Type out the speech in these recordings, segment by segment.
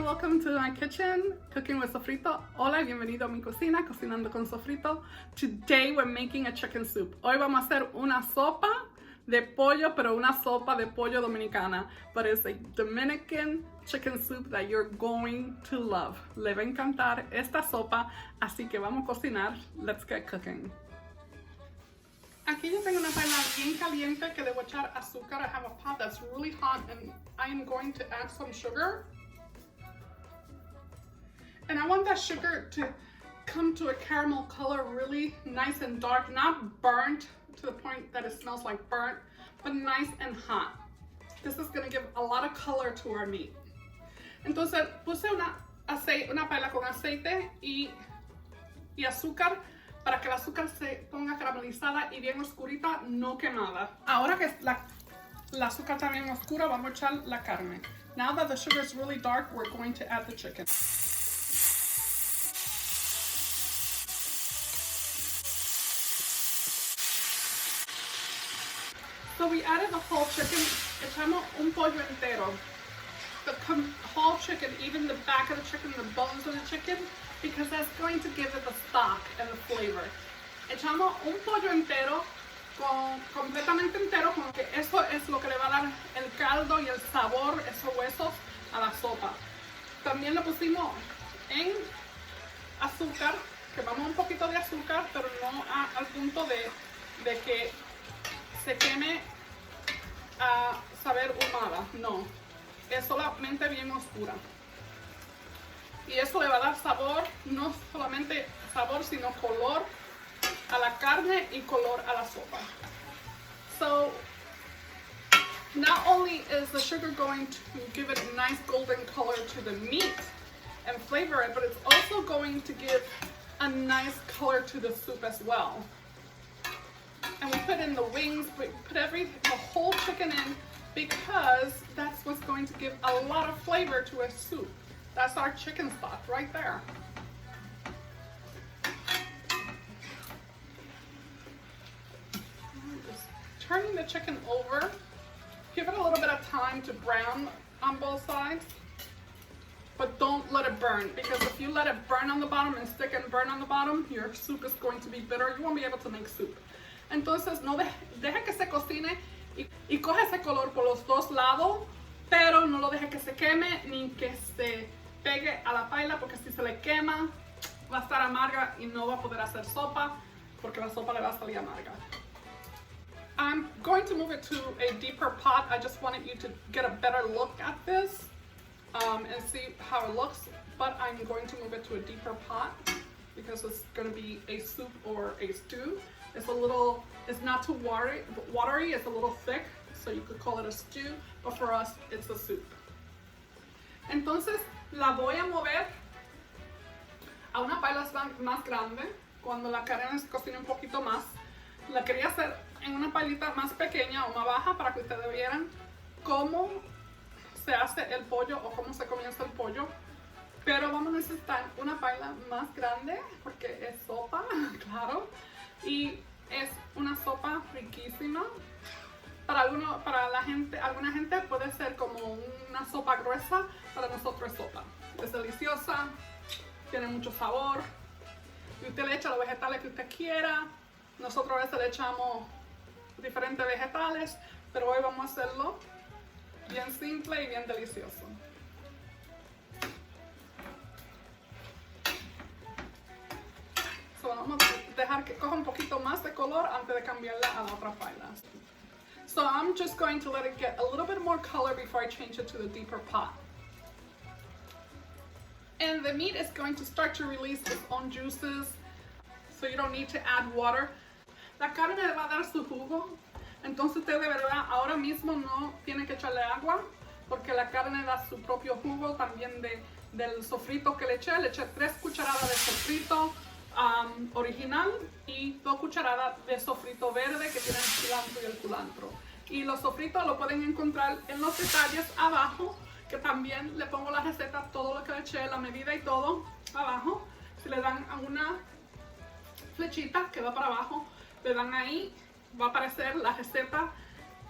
welcome to my kitchen, cooking with Sofrito. Hola, bienvenido a mi cocina, cocinando con Sofrito. Today we're making a chicken soup. Hoy vamos a hacer una sopa de pollo, pero una sopa de pollo dominicana. But it's a Dominican chicken soup that you're going to love. Le va a encantar esta sopa, así que vamos a cocinar. Let's get cooking. Aquí yo tengo una paila bien caliente que debo echar azúcar. I have a pot that's really hot and I am going to add some sugar. And I want that sugar to come to a caramel color, really nice and dark, not burnt to the point that it smells like burnt, but nice and hot. This is gonna give a lot of color to our meat. Entonces puse una paila con aceite y azúcar para que el azúcar se ponga caramelizada y bien oscurita, no quemada. Ahora que la azúcar está bien oscura, vamos a echar la carne. Now that the sugar is really dark, we're going to add the chicken. So we added the whole chicken. Echamos un pollo entero. The whole chicken, even the back of the chicken, the bones of the chicken, because that's going to give it the stock and the flavor. Echamos un pollo entero, completamente entero, porque eso es lo que le va a dar el caldo y el sabor, esos huesos, a la sopa. También lo pusimos en azúcar, quemamos un poquito de azúcar, pero no al punto de que se queme a saber humada, no, es solamente bien oscura. Y eso le va a dar sabor, no solamente sabor, sino color a la carne y color a la sopa. So, not only is the sugar going to give it a nice golden color to the meat and flavor it, but it's also going to give a nice color to the soup as well. And we put in the wings, we put the whole chicken in because that's what's going to give a lot of flavor to a soup. That's our chicken stock right there. Just turning the chicken over. Give it a little bit of time to brown on both sides, but don't let it burn, because if you let it burn on the bottom and stick and burn on the bottom, your soup is going to be bitter. You won't be able to make soup. Entonces no deje que se cocine y coge ese color por los dos lados, pero no lo deje que se queme ni que se pegue a la paila, porque si se le quema va a estar amarga y no va a poder hacer sopa, porque la sopa le va a salir amarga. I'm going to move it to a deeper pot. I just wanted you to get a better look at this and see how it looks, but I'm going to move it to a deeper pot because it's going to be a soup or a stew. It's not too watery, it's a little thick, so you could call it a stew, but for us, it's a soup. Entonces, la voy a mover a una paila más grande, cuando la carne se cocine un poquito más. La quería hacer en una pailita más pequeña o más baja para que ustedes vieran cómo se hace el pollo o cómo se comienza el pollo. Pero vamos a necesitar una paila más grande porque es sopa, claro. Y es una sopa riquísima. Para alguna gente puede ser como una sopa gruesa, para nosotros es sopa. Es deliciosa, tiene mucho sabor. Y usted le echa los vegetales que usted quiera. Nosotros a veces le echamos diferentes vegetales, pero hoy vamos a hacerlo bien simple y bien delicioso. Vamos a dejar que coja un poquito más de color antes de cambiarla a la otra paila. So I'm just going to let it get a little bit more color before I change it to the deeper pot. And the meat is going to start to release its own juices, so you don't need to add water. La carne le va a dar su jugo, entonces usted de verdad ahora mismo no tiene que echarle agua, porque la carne da su propio jugo también del sofrito que le eché. Le eché 3 cucharadas de sofrito original y 2 cucharadas de sofrito verde que tiene el cilantro y el culantro. Y los sofritos lo pueden encontrar en los detalles abajo, que también le pongo la receta, todo lo que le eché, la medida y todo abajo. Si le dan a una flechita que va para abajo, le dan ahí, va a aparecer la receta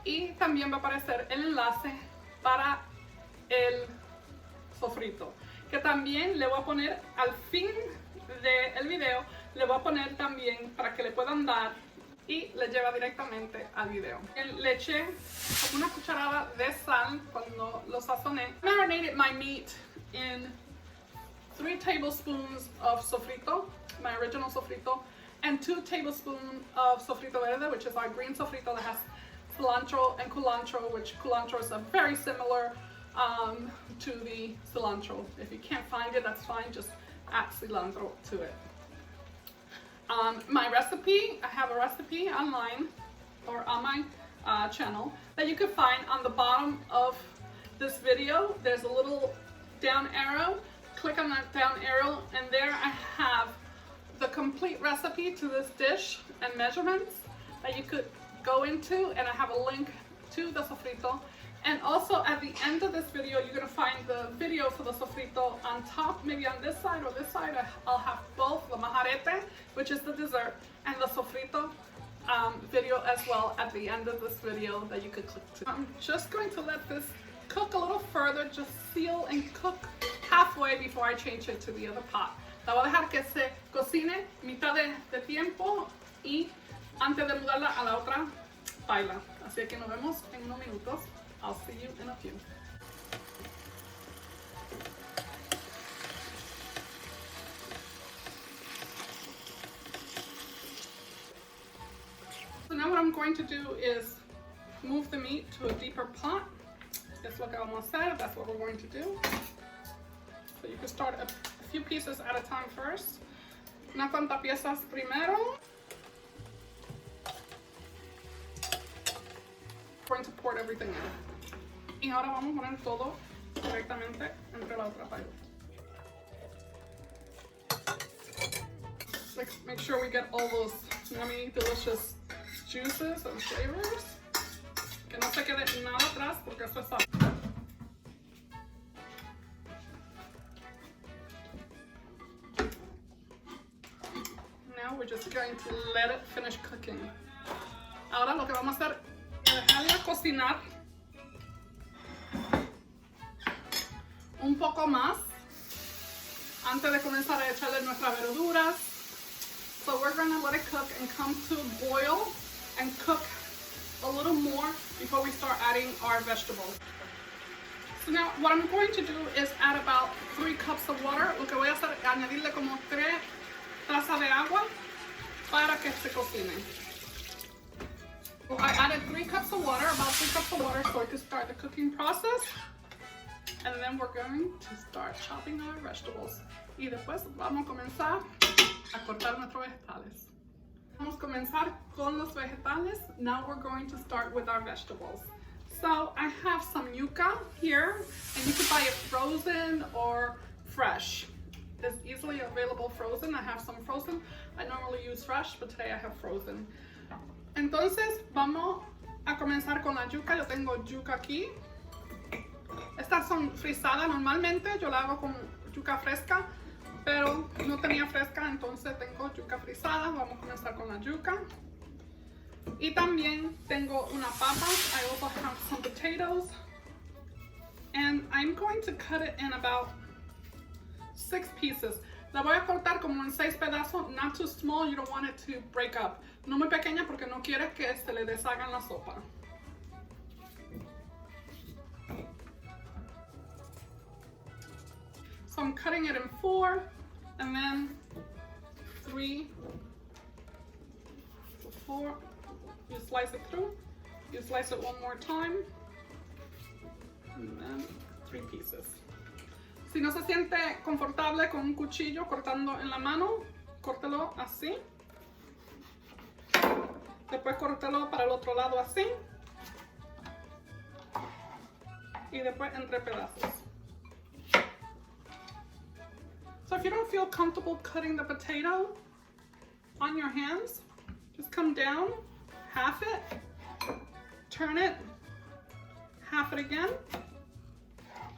y también va a aparecer el enlace para el sofrito. que también le voy a poner al fin del video, le voy a poner también para que le puedan dar y le lleva directamente al video. Le eché una cucharada de sal cuando lo sazoné. Marinated my meat in 3 tablespoons of sofrito, my original sofrito, and 2 tablespoons of sofrito verde, which is our green sofrito that has cilantro and culantro, which culantro is a very similar to the cilantro. If you can't find it, that's fine, just add cilantro to it. My recipe, I have a recipe online or on my channel that you can find on the bottom of this video. There's a little down arrow. Click on that down arrow and there I have the complete recipe to this dish and measurements that you could go into, and I have a link to the sofrito. And also at the end of this video, you're gonna find the video for the sofrito on top, maybe on this side or this side. I'll have both the majarete, which is the dessert, and the sofrito video as well at the end of this video that you could click to. I'm just going to let this cook a little further, just seal and cook halfway before I change it to the other pot. La voy a dejar que se cocine mitad de tiempo y antes de mudarla a la otra paila. Así que nos vemos en unos minutos. I'll see you in a few. So now what I'm going to do is move the meat to a deeper pot. That's lo que vamos a hacer. That's what we're going to do. So you can start a few pieces at a time first. Unas cuantas piezas primero. Going to pour everything in. Y ahora vamos a poner todo directamente entre la otra paila. Make sure we get all those yummy, delicious juices and flavors. Que no se quede nada atrás porque esto es sabor. Now we're just going to let it finish cooking. Ahora lo que vamos a hacer es dejarla cocinar un poco más antes de comenzar a echarle nuestras verduras. So we're gonna let it cook and come to a boil and cook a little more before we start adding our vegetables. So now what I'm going to do is add about 3 cups of water. Lo que voy a hacer es añadirle como 3 tazas de agua para que se cocine. So I added 3 cups of water, about 3 cups of water, so I can start the cooking process. And then we're going to start chopping our vegetables. Y después vamos a comenzar a cortar nuestros vegetales. Vamos a comenzar con los vegetales. Now we're going to start with our vegetables. So I have some yuca here, and you can buy it frozen or fresh. It's easily available frozen. I have some frozen. I normally use fresh, but today I have frozen. Entonces vamos a comenzar con la yuca. Yo tengo yuca aquí. Estas son frisadas normalmente, yo la hago con yuca fresca, pero no tenía fresca, entonces tengo yuca frisada. Vamos a comenzar con la yuca. Y también tengo una papa. I also have some potatoes. And I'm going to cut it in about 6 pieces. La voy a cortar como en 6 pedazos, not too small, you don't want it to break up. No muy pequeña porque no quieres que se le deshaga en la sopa. So I'm cutting it in 4 and then 3. So 4, you slice it through, you slice it one more time, and then 3 pieces. Si no se siente confortable con un cuchillo cortando en la mano, córtelo así. Después córtelo para el otro lado así. Y después entre pedazos. So if you don't feel comfortable cutting the potato on your hands, just come down, half it, turn it, half it again,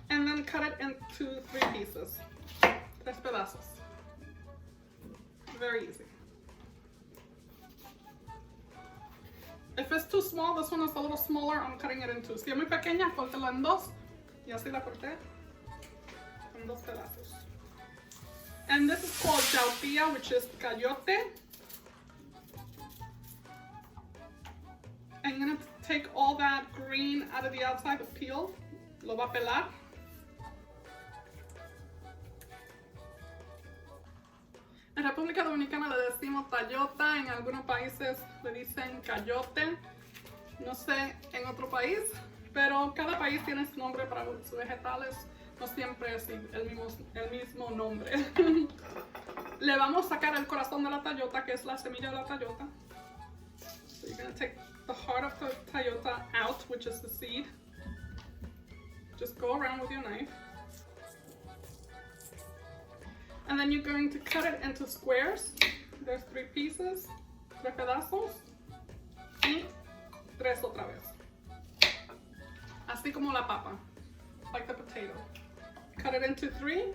and then cut it into 3 pieces. 3 pedazos. Very easy. If it's too small, this one is a little smaller, I'm cutting it in 2. Si es muy pequeña, córtela en 2. Y así la corté. En en 2 pedazos. And this is called yautía, which is cayote. I'm gonna take all that green out of the outside, the peel. Lo va a pelar. En República Dominicana le decimos tallota, en algunos países le dicen cayote. No sé en otro país, pero cada país tiene su nombre para sus vegetales. No siempre es el mismo nombre. Le vamos a sacar el corazón de la tallota, que es la semilla de la tallota. So you're going to take the heart of the tallota out, which is the seed. Just go around with your knife. And then you're going to cut it into squares. There's 3 pieces, 3 pedazos, y 3 otra vez. Así como la papa, like the potato. Cut it into 3,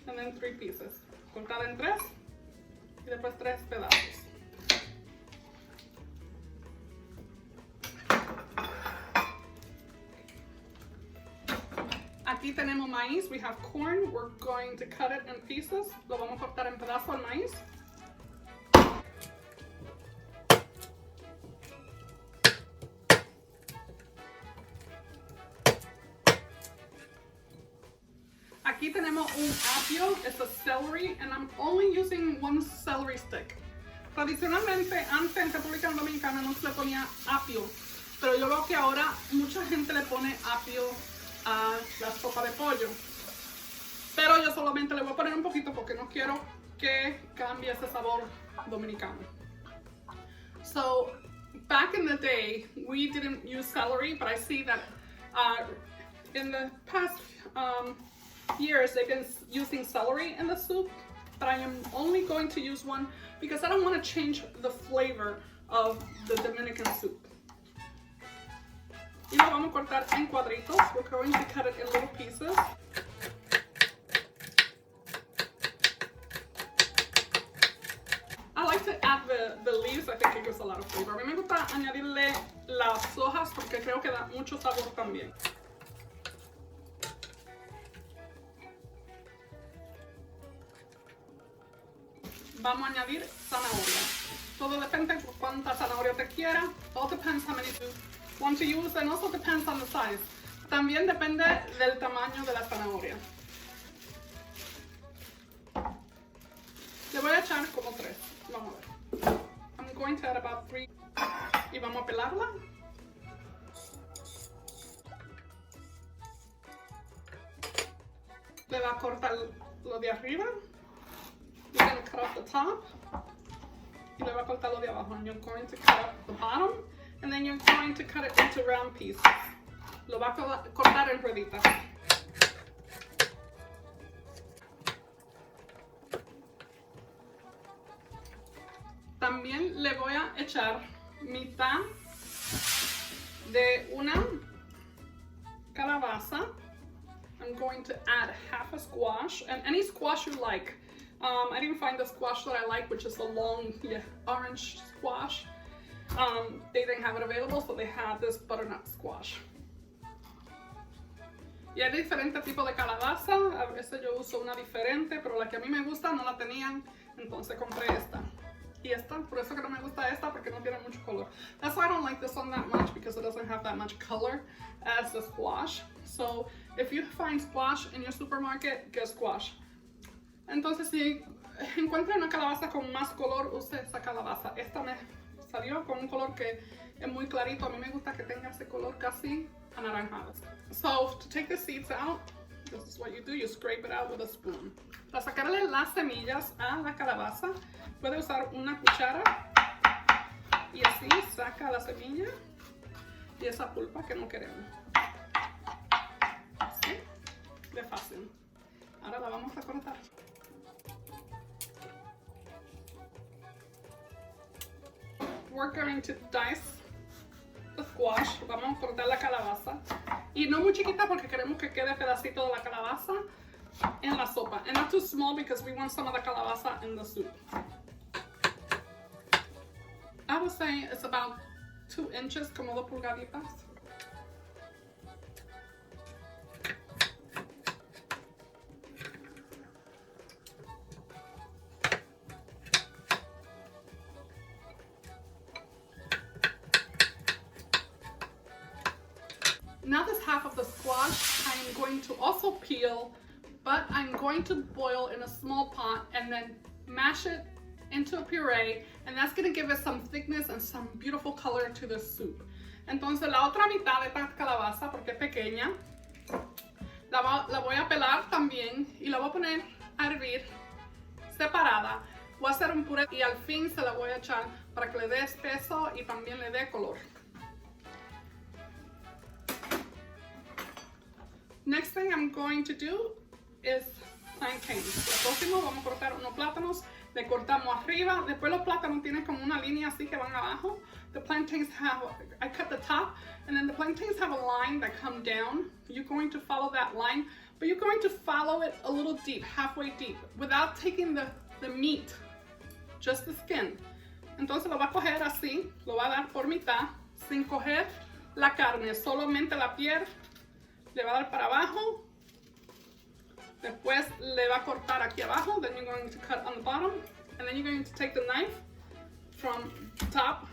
and then 3 pieces. Cortar en 3, y después 3 pedazos. Aquí tenemos maíz, we have corn, we're going to cut it in pieces. Lo vamos a cortar en pedazos al maíz. Aquí tenemos un apio, it's a celery, and I'm only using 1 celery stick. Tradicionalmente, antes en República Dominicana no se le ponía apio, pero yo veo que ahora mucha gente le pone apio a la sopa de pollo. Pero yo solamente le voy a poner un poquito porque no quiero que cambie ese sabor dominicano. So, back in the day, we didn't use celery, but I see that in the past years they've been using celery in the soup, but I am only going to use 1 because I don't want to change the flavor of the Dominican soup. Y lo vamos a cortar en cuadritos. We're going to cut it in little pieces. I like to add the leaves. I think it gives a lot of flavor. A mí me gusta añadirle las hojas porque creo que da mucho sabor también. Vamos a añadir zanahoria. Todo depende de cuánta zanahoria te quiera. All depends how many you want to use, and also depends on the size. También depende del tamaño de la zanahoria. Le voy a echar como 3. Vamos a ver. I'm going to add about 3. Y vamos a pelarla. Le va a cortar lo de arriba. You're going to cut off the top. Y le va a cortar lo de abajo. And you're going to cut off the bottom. And then you're going to cut it into round pieces. Lo va a cortar en rueditas. También le voy a echar mitad de una calabaza. I'm going to add half a squash, and any squash you like. I didn't find the squash that I like, which is the long orange squash. They didn't have it available, so they had this butternut squash. Y hay diferentes tipos de calabaza. A veces yo uso una diferente, pero la que a mí me gusta no la tenían, entonces compré esta. Y esta, por eso que no me gusta esta, porque no tiene mucho color. That's why I don't like this one that much, because it doesn't have that much color as the squash. So if you find squash in your supermarket, get squash. Entonces si encuentra una calabaza con más color, use esa calabaza. Esta me salió con un color que es muy clarito. A mí me gusta que tenga ese color casi anaranjado. So to take the seeds out, this is what you do. You scrape it out with a spoon. Para sacarle las semillas a la calabaza, puede usar una cuchara y así saca la semilla y esa pulpa que no queremos. Así, de fácil. Ahora la vamos a cortar. We're going to dice the squash. Vamos a cortar la calabaza. Y no muy chiquita porque queremos que quede pedacito de la calabaza en la sopa. And not too small because we want some of the calabaza in the soup. I would say it's about 2 inches, como 2 pulgaditas. half of the squash I'm going to also peel, but I'm going to boil in a small pot and then mash it into a puree, and that's going to give it some thickness and some beautiful color to the soup. Entonces la otra mitad de esta calabaza, porque es pequeña, la voy a pelar también y la voy a poner a hervir separada. Voy a hacer un puré y al fin se la voy a echar para que le dé espeso y también le dé color. Next thing I'm going to do is plantains. Lo próximo vamos a cortar unos plátanos, le cortamos arriba, después los plátanos tienen como una línea así que van abajo. The plantains have, I cut the top, and then the plantains have a line that come down. You're going to follow that line, but you're going to follow it a little deep, halfway deep, without taking the meat, just the skin. Entonces lo va a coger así, lo va a dar por mitad, sin coger la carne, solamente la piel, le va a dar para abajo, después le va a cortar aquí abajo, then you're going to cut on the bottom, and then you're going to take the knife from top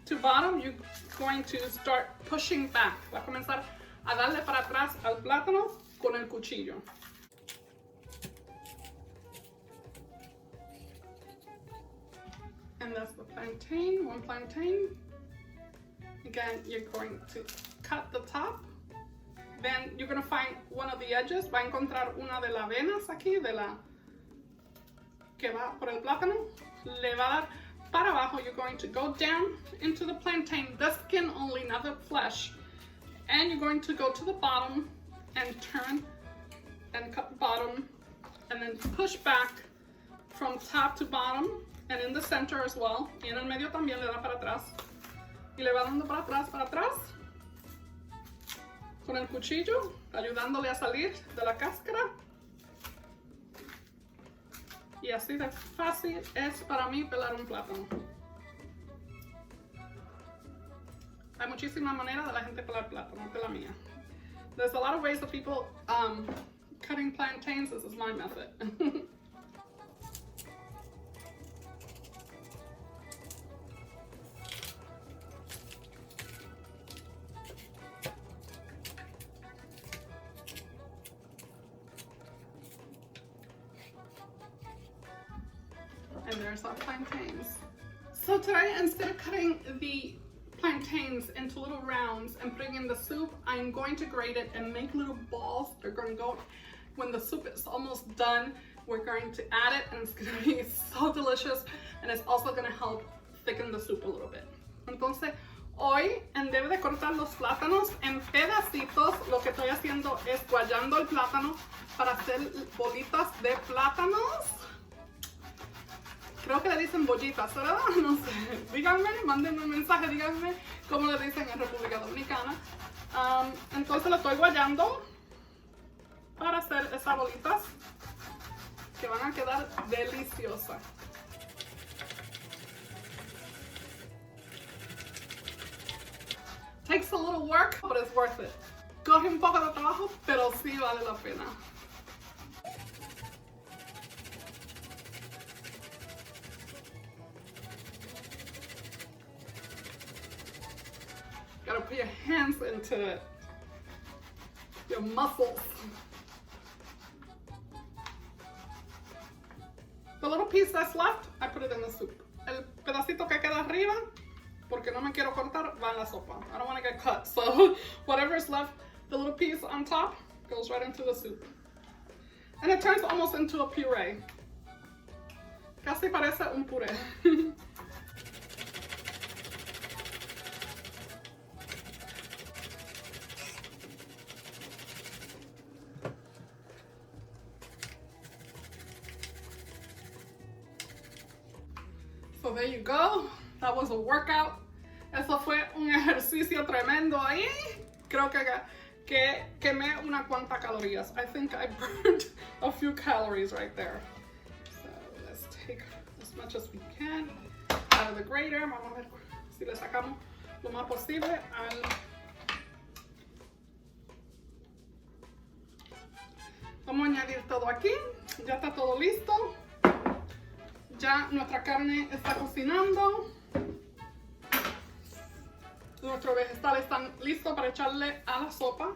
to bottom, you're going to start pushing back. Va a comenzar a darle para atrás al plátano con el cuchillo. And that's the plantain, one plantain. Again, you're going to cut the top. Then you're going to find one of the edges. Va a encontrar una de las venas aquí, de la que va por el plátano. Le va a dar para abajo. You're going to go down into the plantain, the skin only, not the flesh. And you're going to go to the bottom and turn and cut the bottom. And then push back from top to bottom. And in the center as well. Y en el medio también le da para atrás. Y le va dando para atrás. Con el cuchillo, ayudándole a salir de la cáscara. Y así de fácil es para mí pelar un plátano. Hay muchísimas maneras de la gente pelar plátano, de la mía. There's a lot of ways of people cutting plantains. This is my method. And there's our plantains. So today, instead of cutting the plantains into little rounds and putting in the soup, I'm going to grate it and make little balls. They're going to go, when the soup is almost done, we're going to add it and it's going to be so delicious, and it's also going to help thicken the soup a little bit. Entonces, hoy en vez de cortar los plátanos en pedacitos, lo que estoy haciendo es guayando el plátano para hacer bolitas de plátanos. Creo que le dicen bollitas, ¿verdad? No sé. Díganme, mándenme un mensaje, díganme cómo le dicen en República Dominicana. Entonces lo estoy guayando para hacer esas bolitas que van a quedar deliciosas. Takes a little work, but it's worth it. Coge un poco de trabajo, pero sí vale la pena. Gotta put your hands into it, your muscles. The little piece that's left, I put it in the soup. El pedacito que queda arriba, porque no me quiero cortar, va en la sopa. I don't want to get cut, so whatever is left, the little piece on top, goes right into the soup. And it turns almost into a puree. Casi parece un puré. So there you go. That was a workout. Eso fue un ejercicio tremendo ahí. Creo que quemé una cuanta calorías. I think I burned a few calories right there. So let's take as much as we can out of the grater. Vamos a ver si le sacamos lo más posible al... Vamos a añadir todo aquí. Ya está todo listo. Ya nuestra carne está cocinando. Nuestros vegetales están listos para echarle a la sopa.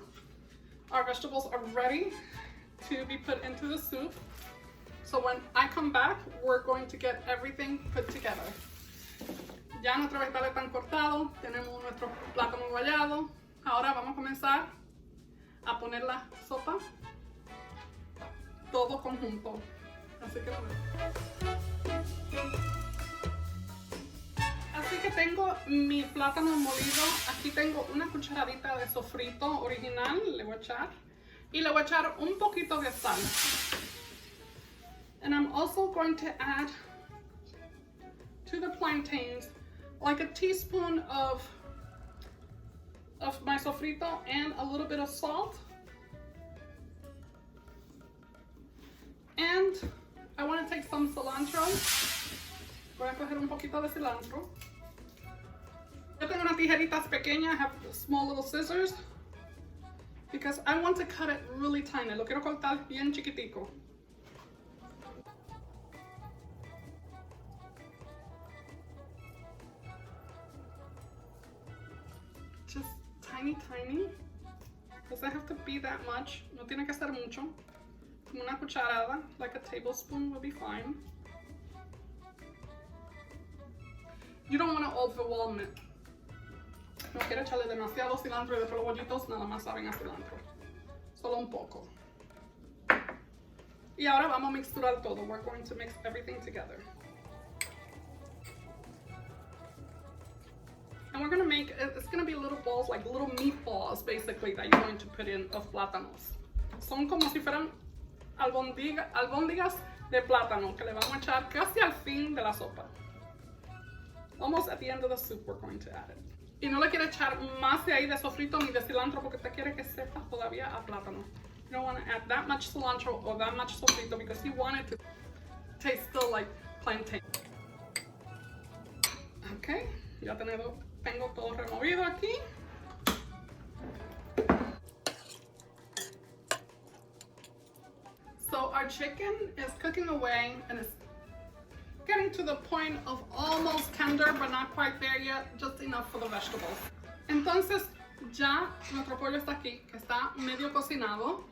Our vegetables are ready to be put into the soup. So when I come back, we're going to get everything put together. Ya nuestros vegetales están cortados, tenemos nuestro plátano guayado. Ahora vamos a comenzar a poner la sopa todo conjunto. Así que tengo mi plátano molido. Aquí tengo una cucharadita de sofrito original, le voy a echar. Y le voy a echar un poquito de sal. And I'm also going to add to the plantains like a teaspoon of my sofrito and a little bit of salt. And I want to take some cilantro. Voy a coger un poquito de cilantro. Yo tengo unas tijeritas pequeñas. I have small little scissors because I want to cut it really tiny. Lo quiero cortar bien chiquitico. Just tiny. Doesn't have to be that much. No tiene que ser mucho. Como una cucharada, like a tablespoon will be fine. You don't want to overwhelm it. No quiero echarle demasiado cilantro y después los bollitos nada más saben a cilantro. Solo un poco. Y ahora vamos a mixturar todo. We're going to mix everything together. And we're going to make, it's going to be little balls, like little meatballs basically that you're going to put in of plátanos. Son como si fueran albóndigas de plátano que le vamos a echar casi al fin de la sopa. Almost at the end of the soup we're going to add it. Y no le quiero echar más de ahí de sofrito ni de cilantro porque te quiere que sepa todavía a plátano. You don't want to add that much cilantro or that much sofrito because you want it to taste still like plantain. Okay, ya tengo todo removido aquí. So our chicken is cooking away and it's getting to the point of almost tender, but not quite there yet, just enough for the vegetables. Entonces, ya nuestro pollo está aquí, que está medio cocinado.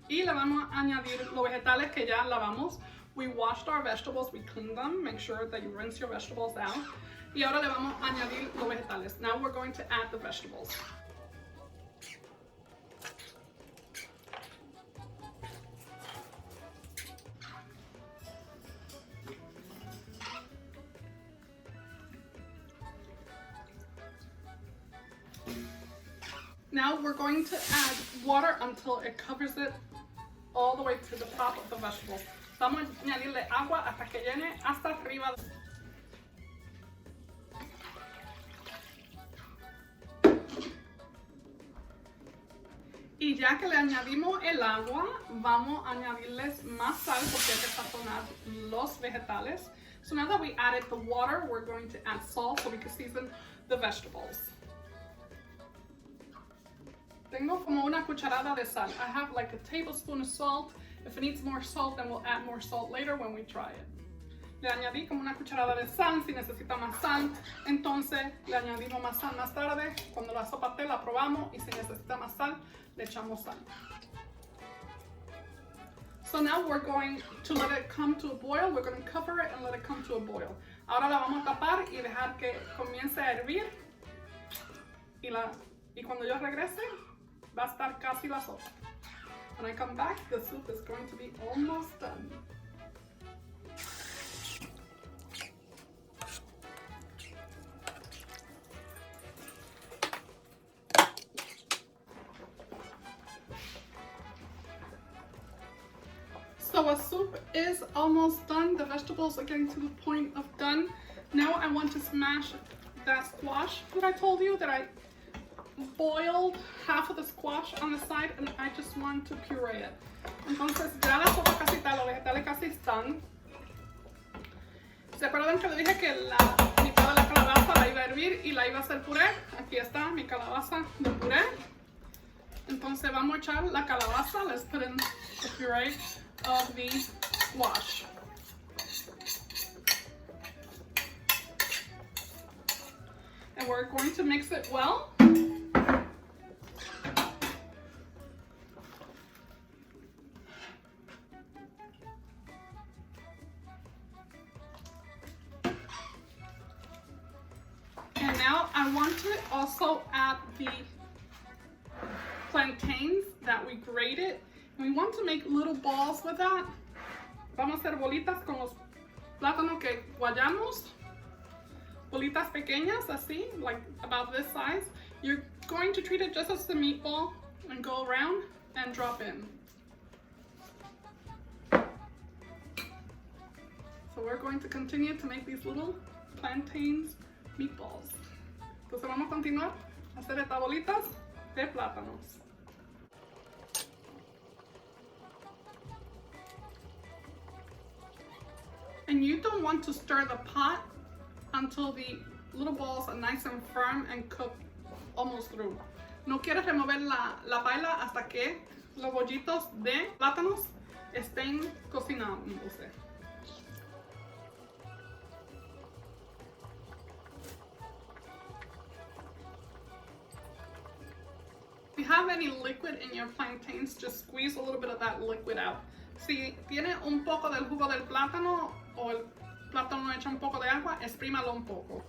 Y le vamos a añadir los vegetales que ya lavamos. We washed our vegetables, we cleaned them. Make sure that you rinse your vegetables out. Y ahora le vamos a añadir los vegetales. Now we're going to add the vegetables. Now we're going to add water until it covers it all the way to the top of the vegetables. Vamos a añadirle agua hasta que llene hasta arriba. Y ya que le añadimos el agua, vamos a añadirles más sal porque hay que sazonar los vegetales. So now that we added the water, we're going to add salt so we can season the vegetables. Tengo como una cucharada de sal. I have like a tablespoon of salt. If it needs more salt, then we'll add more salt later when we try it. Le añadí como una cucharada de sal, si necesita más sal. Entonces le añadimos más sal más tarde. Cuando la sopa esté la probamos y si necesita más sal, le echamos sal. So now we're going to let it come to a boil. We're going to cover it and let it come to a boil. Ahora la vamos a tapar y dejar que comience a hervir. Y cuando yo regrese, va a estar casi la sopa. When I come back, the soup is going to be almost done. So our soup is almost done. The vegetables are getting to the point of done. Now I want to smash that squash that I told you that I boiled half of the squash on the side and I just want to puree it. Entonces ya la sopa casi está, los vegetales casi están. ¿Se acuerdan que le dije que la mitad de la calabaza la iba a hervir y la iba a hacer puré? Aquí está mi calabaza de puré. Entonces vamos a echar la calabaza. Let's put in the puree of the squash. And we're going to mix it well. And now I want to also add the plantains that we grated. And we want to make little balls with that. Vamos a hacer bolitas con los plátanos que guayamos. Bolitas pequeñas, así, like about this size. You're going to treat it just as the meatball and go around and drop in. So we're going to continue to make these little plantains meatballs. Entonces vamos a continuar a hacer estas bolitas de plátanos. And you don't want to stir the pot until the little balls are nice and firm and cooked almost through. No quieres remover la paila hasta que los bollitos de plátanos estén cocinándose. If you have any liquid in your plantains, just squeeze a little bit of that liquid out. Si tiene un poco del jugo del plátano o el plátano echa un poco de agua, exprímalo un poco.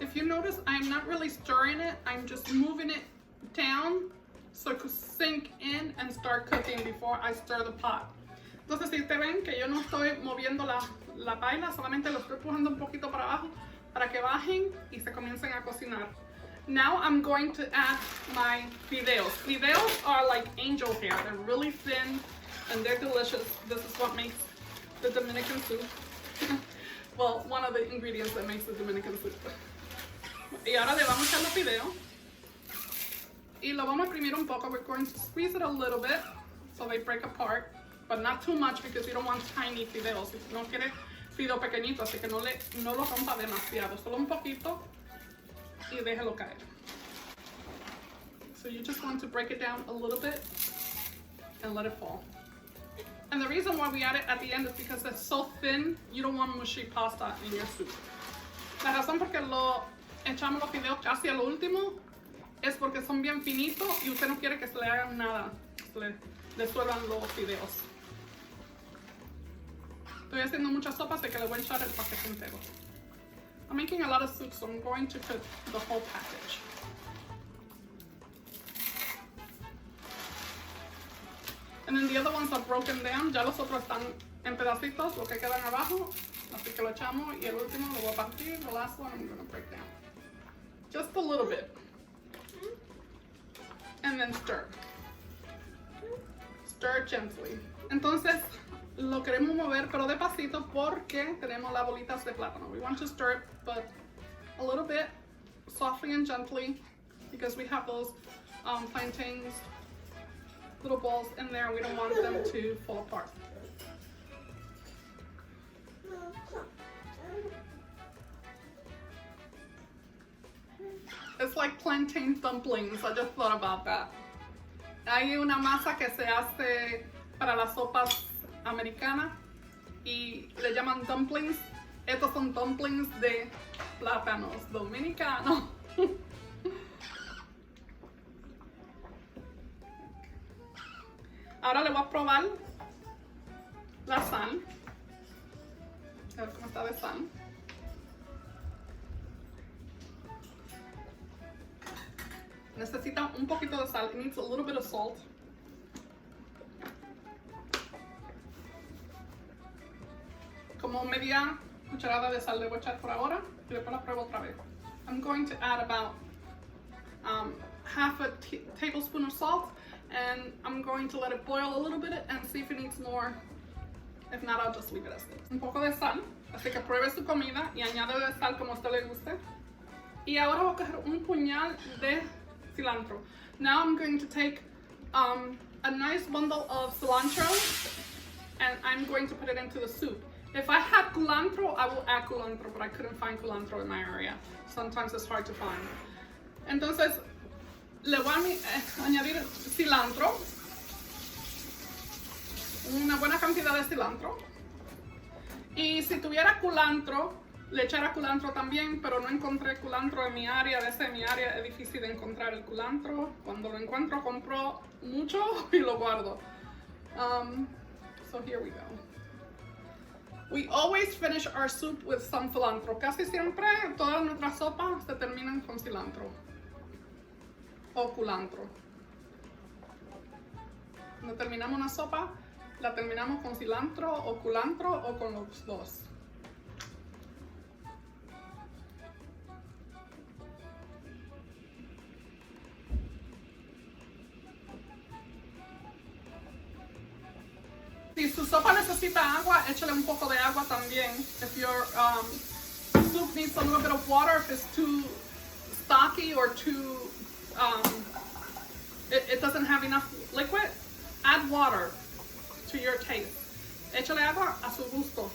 If you notice, I'm not really stirring it, I'm just moving it down so it could sink in and start cooking before I stir the pot. Entonces, si te ven que yo no estoy moviendo la paila, solamente lo estoy empujando un poquito para abajo para que bajen y se comiencen a cocinar. Now I'm going to add my fideos. Fideos are like angel hair. They're really thin and they're delicious. This is what makes the Dominican soup. Well, one of the ingredients that makes the Dominican soup. Y ahora le vamos a echar los fideos. Y lo vamos a exprimir un poco. We're going to squeeze it a little bit so they break apart. But not too much because you don't want tiny fideos. No quiere fideo pequeñito, así que no lo rompa demasiado. Solo un poquito y déjelo caer. So you just want to break it down a little bit and let it fall. And the reason why we add it at the end is because it's so thin, you don't want mushy pasta in your soup. La razón por qué lo echamos los fideos casi al último es porque son bien finitos y usted no quiere que se le hagan nada, le disuelvan los fideos. Estoy haciendo muchas sopas de que le voy a echar el paquete entero. I'm making a lot of soup, so I'm going to cook the whole package. And then the other ones are broken down. Ya los otros están en pedacitos, lo que quedan abajo. Así que lo echamos y el último lo voy a partir. The last one I'm going to break down. Just a little bit. And then stir. Stir gently. Entonces lo queremos mover pero despacito porque tenemos las bolitas de plátano. We want to stir it but a little bit softly and gently because we have those plantains, little balls in there. We don't want them to fall apart. It's like plantain dumplings. I just thought about that. Hay una masa que se hace para las sopas americanas y le llaman dumplings. Estos son dumplings de plátanos dominicanos. Ahora le voy a probar la sal. A ver cómo está de sal. Necesita un poquito de sal. It needs a little bit of salt. Como media cucharada de sal le voy a echar por ahora y después la pruebo otra vez. I'm going to add about half a tablespoon of salt and I'm going to let it boil a little bit and see if it needs more. If not, I'll just leave it as is. Un poco de sal, así que pruebe su comida y añade sal como a usted le guste. Y ahora voy a coger un puñal de cilantro. Now I'm going to take a nice bundle of cilantro and I'm going to put it into the soup. If I had culantro, I will add culantro, but I couldn't find culantro in my area. Sometimes it's hard to find. Entonces, le voy a añadir cilantro. Una buena cantidad de cilantro. Y si tuviera culantro, le echara culantro también, pero no encontré culantro en mi área. A veces en mi área es difícil de encontrar el culantro. Cuando lo encuentro, compro mucho y lo guardo. So here we go. We always finish our soup with some cilantro. Casi siempre todas nuestras sopas se terminan con cilantro o culantro. Cuando terminamos una sopa, la terminamos con cilantro o culantro o con los dos. Si su sopa necesita agua, échale un poco de agua también. If your soup needs a little bit of water, if it's too stocky or too, it doesn't have enough liquid, add water to your taste. Échale agua a su gusto.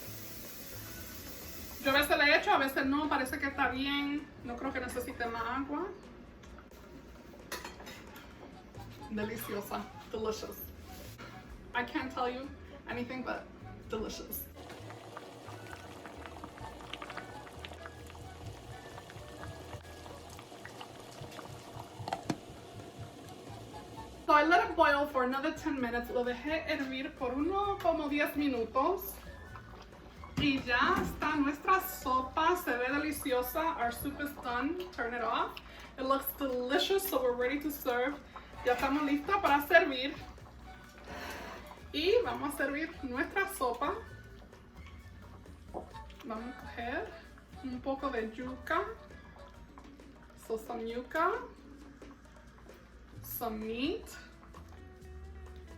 Yo a veces le echo, a veces no, parece que está bien. No creo que necesite más agua. Deliciosa, delicious. I can't tell you anything but delicious. So I let it boil for another 10 minutes. Lo dejé hervir por como 10 minutos. Y ya está nuestra sopa. Se ve deliciosa. Our soup is done. Turn it off. It looks delicious, so we're ready to serve. Ya estamos listos para servir. Y vamos a servir nuestra sopa. Vamos a coger un poco de yuca. So some yuca. Some meat.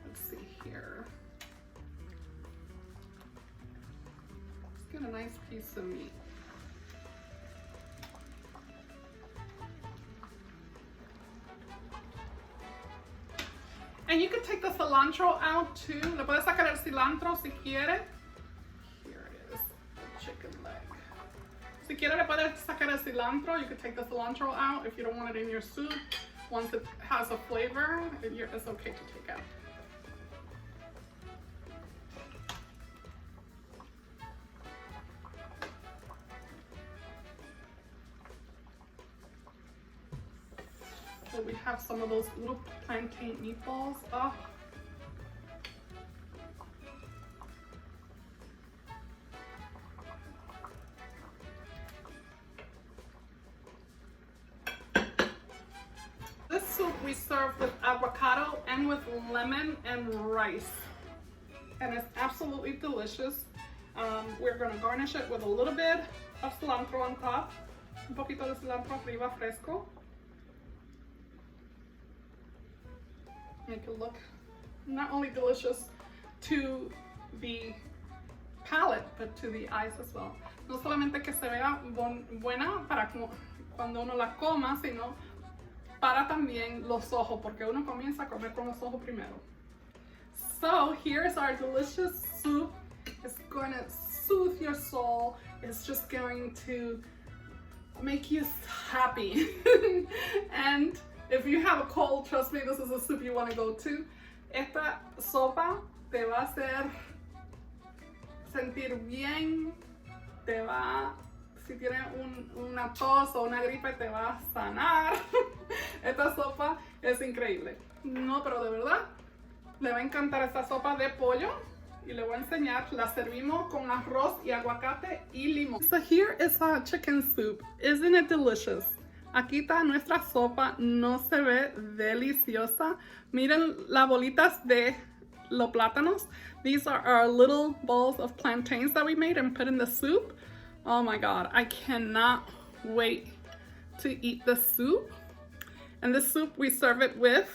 Let's see here. Let's get a nice piece of meat. And you can take the cilantro out too. Le puedes sacar el cilantro si quiere. Here it is, the chicken leg. Si quiere le puedes sacar el cilantro. You can take the cilantro out if you don't want it in your soup. Once it has a flavor, it's okay to take out. So we have some of those little plantain meatballs. Oh. This soup we serve with avocado and with lemon and rice. And it's absolutely delicious. We're going to garnish it with a little bit of cilantro on top. Un poquito de cilantro arriba fresco. Make it look not only delicious to the palate, but to the eyes as well. No solamente que se vea buena para cuando uno la coma, sino para también los ojos, porque uno comienza a comer con los ojos primero. So here's our delicious soup. It's going to soothe your soul. It's just going to make you happy. And if you have a cold, trust me, this is a soup you want to go to. Esta sopa te va a hacer sentir bien, te va, si tienes una tos o una gripe, te va a sanar. Esta sopa es increíble. No, pero de verdad, le va a encantar esta sopa de pollo. Y le voy a enseñar, la servimos con arroz y aguacate y limón. So here is our chicken soup. Isn't it delicious? Aquí está nuestra sopa, no se ve deliciosa. Miren las bolitas de los plátanos. These are our little balls of plantains that we made and put in the soup. Oh my God, I cannot wait to eat the soup. And this soup, we serve it with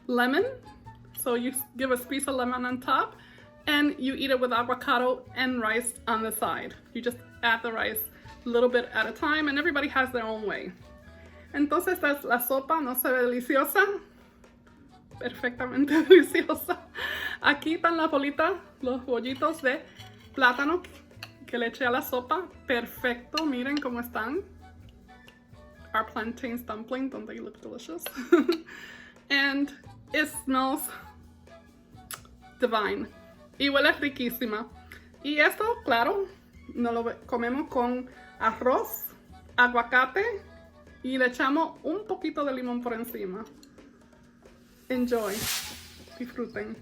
lemon. So you give a squeeze of lemon on top and you eat it with avocado and rice on the side. You just add the rice a little bit at a time, and everybody has their own way. Entonces esta es la sopa, no se ve deliciosa, perfectamente deliciosa. Aquí están las bolitas, los bollitos de plátano que le eché a la sopa. Perfecto, miren cómo están. Our plantains dumpling, don't they look delicious? And it smells divine. Y huele riquísima. Y esto, claro, nos lo comemos con arroz, aguacate y le echamos un poquito de limón por encima. Enjoy. Disfruten.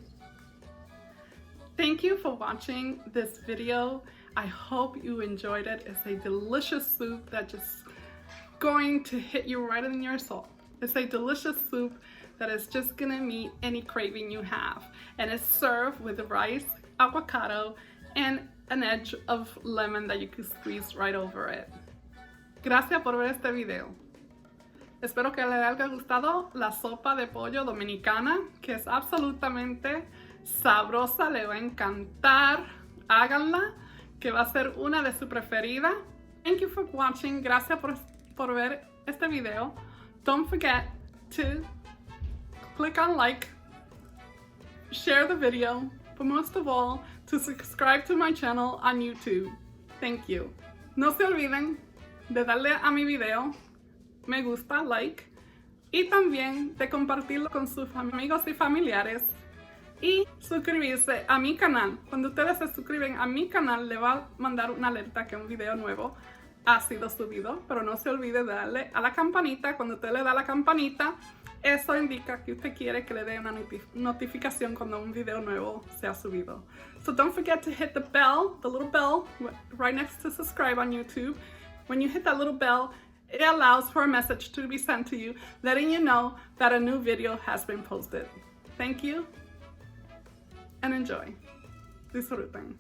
Thank you for watching this video. I hope you enjoyed it. It's a delicious soup that just going to hit you right in your soul. It's a delicious soup that is just gonna meet any craving you have. And it's served with rice, avocado, and an edge of lemon that you can squeeze right over it. Gracias por ver este video. Espero que les haya gustado la sopa de pollo dominicana, que es absolutamente sabrosa, le va a encantar. Háganla, que va a ser una de sus preferidas. Thank you for watching. Gracias por ver este video. Don't forget to click on like, share the video, but most of all, to subscribe to my channel on YouTube. Thank you. No se olviden de darle a mi video me gusta, like, y también de compartirlo con sus amigos y familiares y suscribirse a mi canal. Cuando ustedes se suscriben a mi canal, le va a mandar una alerta que un video nuevo ha sido subido, pero no se olvide de darle a la campanita. Cuando usted le da a la campanita, eso indica que usted quiere que le dé una notificación cuando un video nuevo sea subido. So don't forget to hit the bell, the little bell right next to subscribe on YouTube. When you hit that little bell, it allows for a message to be sent to you, letting you know that a new video has been posted. Thank you, and enjoy. Disfruten.